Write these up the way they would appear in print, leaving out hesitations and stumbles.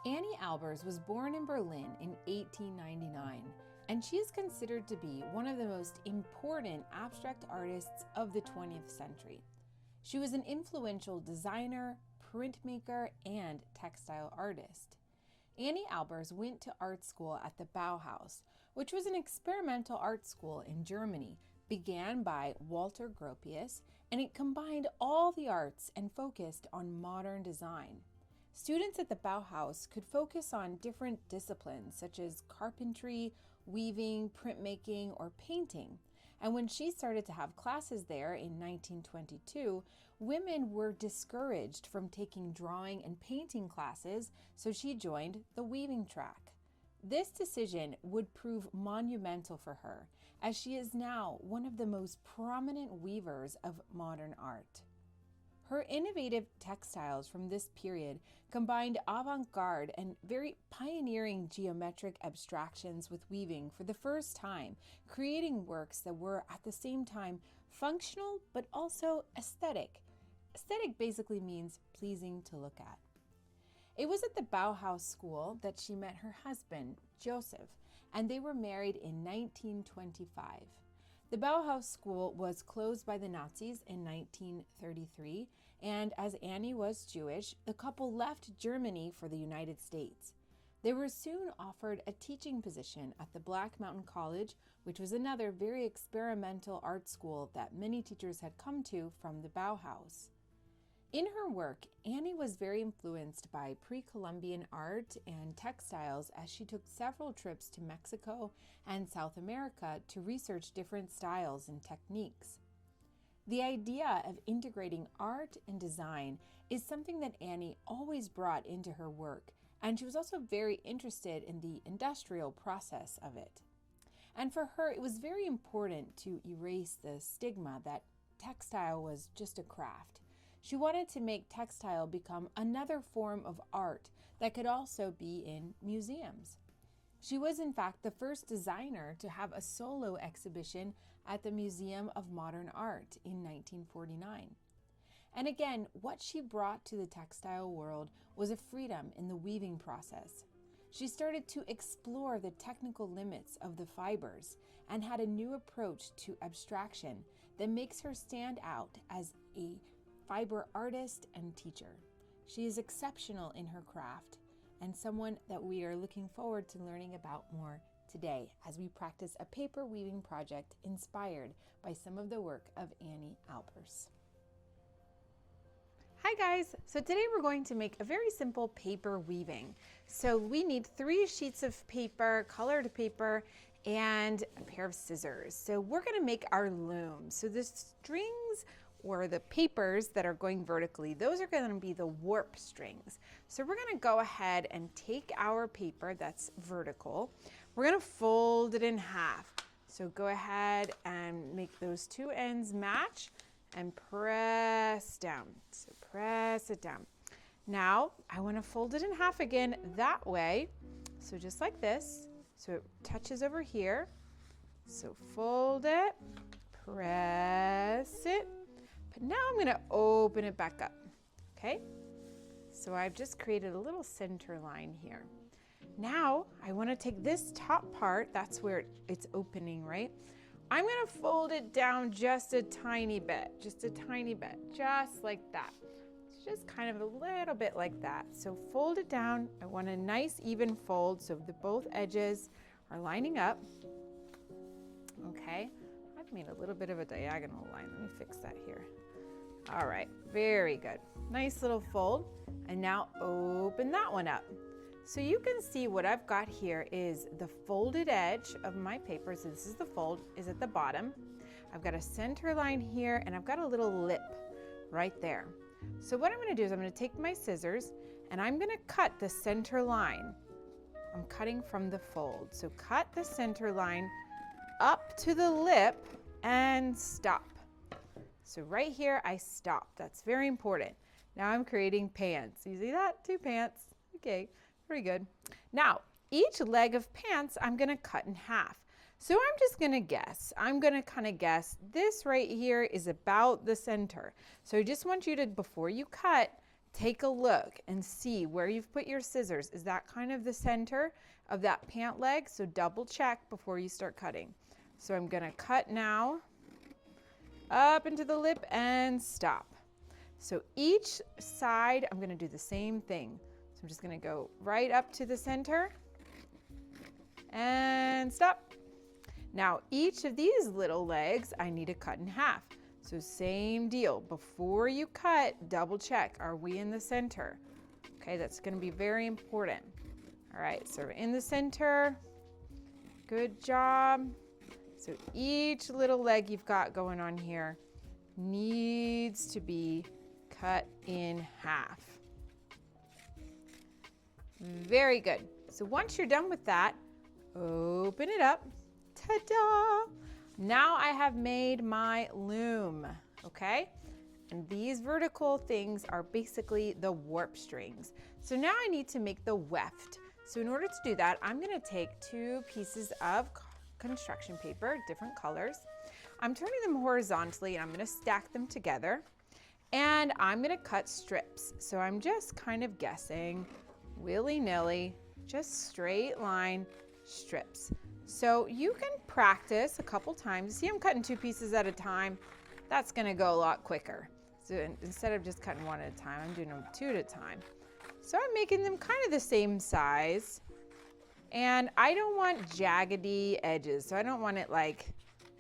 Anni Albers was born in Berlin in 1899, and she is considered to be one of the most important abstract artists of the 20th century. She was an influential designer, printmaker, and textile artist. Anni Albers went to art school at the Bauhaus, which was an experimental art school in Germany, began by Walter Gropius, and it combined all the arts and focused on modern design. Students at the Bauhaus could focus on different disciplines such as carpentry, weaving, printmaking, or painting. And when she started to have classes there in 1922, women were discouraged from taking drawing and painting classes, so she joined the weaving track. This decision would prove monumental for her, as she is now one of the most prominent weavers of modern art. Her innovative textiles from this period combined avant-garde and very pioneering geometric abstractions with weaving for the first time, creating works that were at the same time functional but also aesthetic. Aesthetic basically means pleasing to look at. It was at the Bauhaus school that she met her husband, Joseph, and they were married in 1925. The Bauhaus school was closed by the Nazis in 1933, and as Anni was Jewish, the couple left Germany for the United States. They were soon offered a teaching position at the Black Mountain College, which was another very experimental art school that many teachers had come to from the Bauhaus. In her work, Anni was very influenced by pre-Columbian art and textiles as she took several trips to Mexico and South America to research different styles and techniques. The idea of integrating art and design is something that Anni always brought into her work, and she was also very interested in the industrial process of it. And for her, it was very important to erase the stigma that textile was just a craft. She wanted to make textile become another form of art that could also be in museums. She was in fact the first designer to have a solo exhibition at the Museum of Modern Art in 1949. And again, what she brought to the textile world was a freedom in the weaving process. She started to explore the technical limits of the fibers and had a new approach to abstraction that makes her stand out as a fiber artist and teacher. She is exceptional in her craft and someone that we are looking forward to learning about more today as we practice a paper weaving project inspired by some of the work of Anni Albers. Hi guys, so today we're going to make a very simple paper weaving. So we need 3 sheets of paper, colored paper, and a pair of scissors. So we're going to make our loom. So the strings or the papers that are going vertically, those are going to be the warp strings. So we're going to go ahead and take our paper that's vertical. We're going to fold it in half. So go ahead and make those 2 ends match and press down. So press it down. Now I want to fold it in half again that way. So just like this. So it touches over here. So fold it, press it. But now I'm going to open it back up, okay? So I've just created a little center line here. Now I want to take this top part, that's where it's opening, right? I'm going to fold it down just a tiny bit, just like that. It's just kind of a little bit like that. So fold it down. I want a nice even fold so the both edges are lining up, okay? I've made a little bit of a diagonal line. Let me fix that here. All right, very good. Nice little fold. And now open that one up. So you can see what I've got here is the folded edge of my paper. So this is the fold, is at the bottom. I've got a center line here and I've got a little lip right there. So what I'm gonna do is I'm gonna take my scissors and I'm gonna cut the center line. I'm cutting from the fold. So cut the center line up to the lip and stop. So right here, I stop. That's very important. Now I'm creating pants. You see that? 2 pants. Okay, very good. Now, each leg of pants, I'm gonna cut in half. So I'm just gonna guess. I'm gonna kind of guess this right here is about the center. So I just want you to, before you cut, take a look and see where you've put your scissors. Is that kind of the center of that pant leg? So double check before you start cutting. So I'm going to cut now up into the lip and stop. So each side, I'm going to do the same thing. So I'm just going to go right up to the center and stop. Now each of these little legs I need to cut in half. So same deal. Before you cut, double check. Are we in the center? Okay, that's going to be very important. All right, so we're in the center. Good job. So each little leg you've got going on here needs to be cut in half. Very good. So once you're done with that, open it up. Ta-da! Now I have made my loom, okay? And these vertical things are basically the warp strings. So now I need to make the weft. So in order to do that, I'm gonna take 2 pieces of construction paper, different colors. I'm turning them horizontally and I'm gonna stack them together. And I'm gonna cut strips. So I'm just kind of guessing, willy-nilly, just straight line strips. So you can practice a couple times. See, I'm cutting 2 pieces at a time. That's gonna go a lot quicker. So instead of just cutting 1 at a time, I'm doing them 2 at a time. So I'm making them kind of the same size. And I don't want jaggedy edges. So I don't want it like,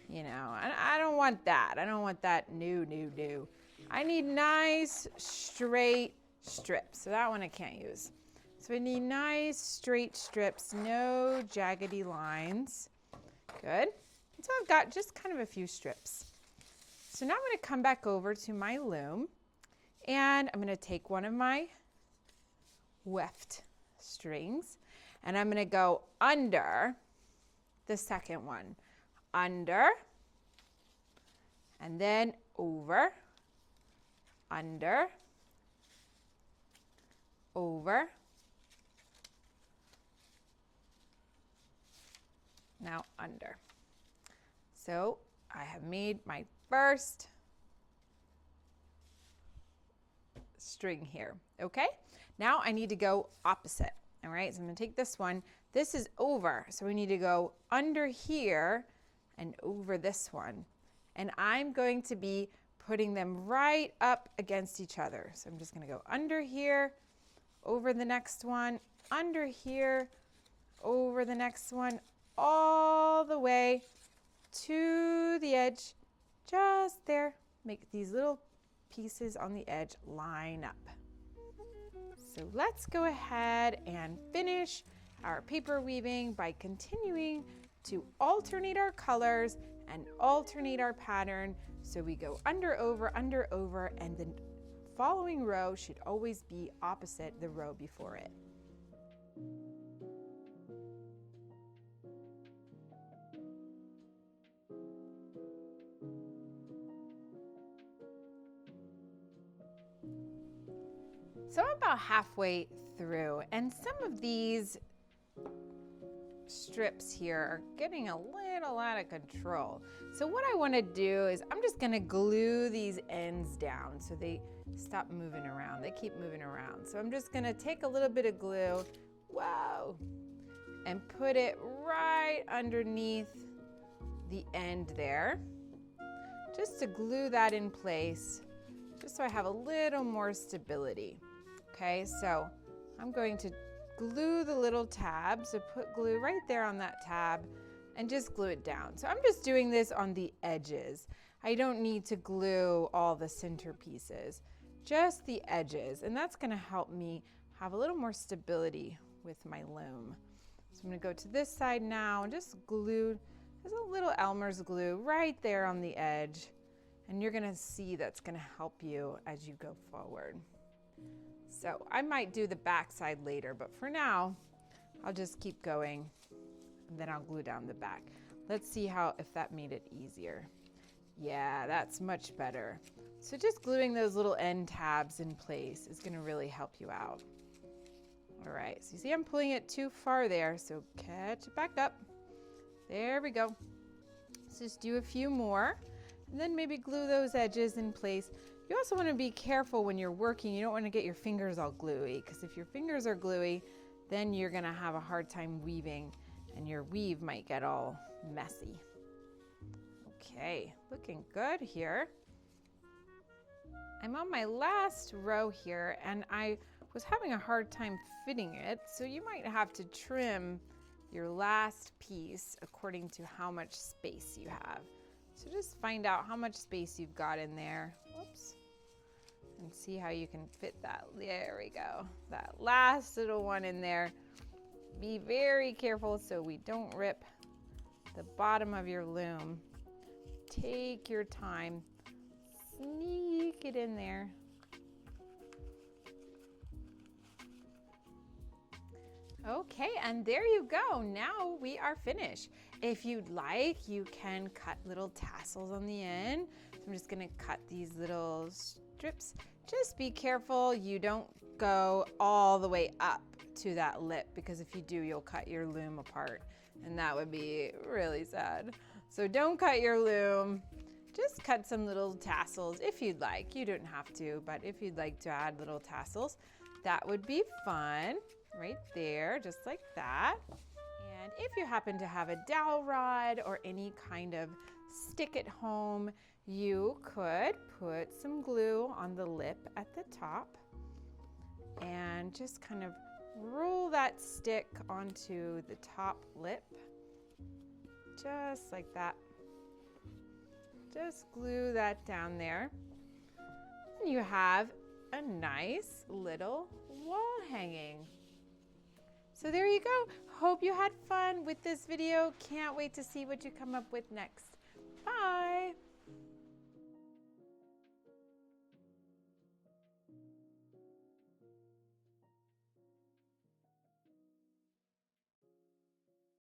you know, I don't want that. I don't want that no. I need nice straight strips. So that one I can't use. So I need nice straight strips, no jaggedy lines. Good. So I've got just kind of a few strips. So now I'm going to come back over to my loom and I'm going to take one of my weft strings and I'm going to go under the second one. Under and then over, under, over. Now under. So I have made my first string here, okay? Now I need to go opposite, all right? So I'm gonna take this one. This is over, so we need to go under here and over this one. And I'm going to be putting them right up against each other. So I'm just gonna go under here, over the next one, under here, over the next one, all the way to the edge, just there. Make these little pieces on the edge line up. So let's go ahead and finish our paper weaving by continuing to alternate our colors and alternate our pattern. So we go under, over, and the following row should always be opposite the row before it. So I'm about halfway through, and some of these strips here are getting a little out of control. So what I want to do is I'm just going to glue these ends down so they stop moving around. They keep moving around. So I'm just going to take a little bit of glue, whoa, and put it right underneath the end there, just to glue that in place, just so I have a little more stability. Okay, so I'm going to glue the little tab, so put glue right there on that tab and just glue it down. So I'm just doing this on the edges. I don't need to glue all the center pieces, just the edges, and that's going to help me have a little more stability with my loom. So I'm going to go to this side now and just glue, there's a little Elmer's glue right there on the edge, and you're going to see that's going to help you as you go forward. So I might do the back side later, but for now, I'll just keep going and then I'll glue down the back. Let's see if that made it easier. Yeah, that's much better. So just gluing those little end tabs in place is gonna really help you out. All right, so you see I'm pulling it too far there, so catch it back up. There we go. Let's just do a few more and then maybe glue those edges in place. You also want to be careful when you're working. You don't want to get your fingers all gluey, because if your fingers are gluey, then you're going to have a hard time weaving and your weave might get all messy. Okay, looking good here. I'm on my last row here and I was having a hard time fitting it, so you might have to trim your last piece according to how much space you have. So just find out how much space you've got in there. Whoops. And see how you can fit that. There we go. That last little one in there. Be very careful so we don't rip the bottom of your loom. Take your time. Sneak it in there. Okay, and there you go. Now we are finished. If you'd like, you can cut little tassels on the end. So I'm just gonna cut these little strips. Just be careful you don't go all the way up to that lip, because if you do, you'll cut your loom apart and that would be really sad. So don't cut your loom. Just cut some little tassels if you'd like. You don't have to, but if you'd like to add little tassels, that would be fun. Right there, just like that. And if you happen to have a dowel rod or any kind of stick at home, you could put some glue on the lip at the top and just kind of roll that stick onto the top lip, just like that. Just glue that down there. And you have a nice little wall hanging. So there you go. Hope you had fun with this video. Can't wait to see what you come up with next. Bye.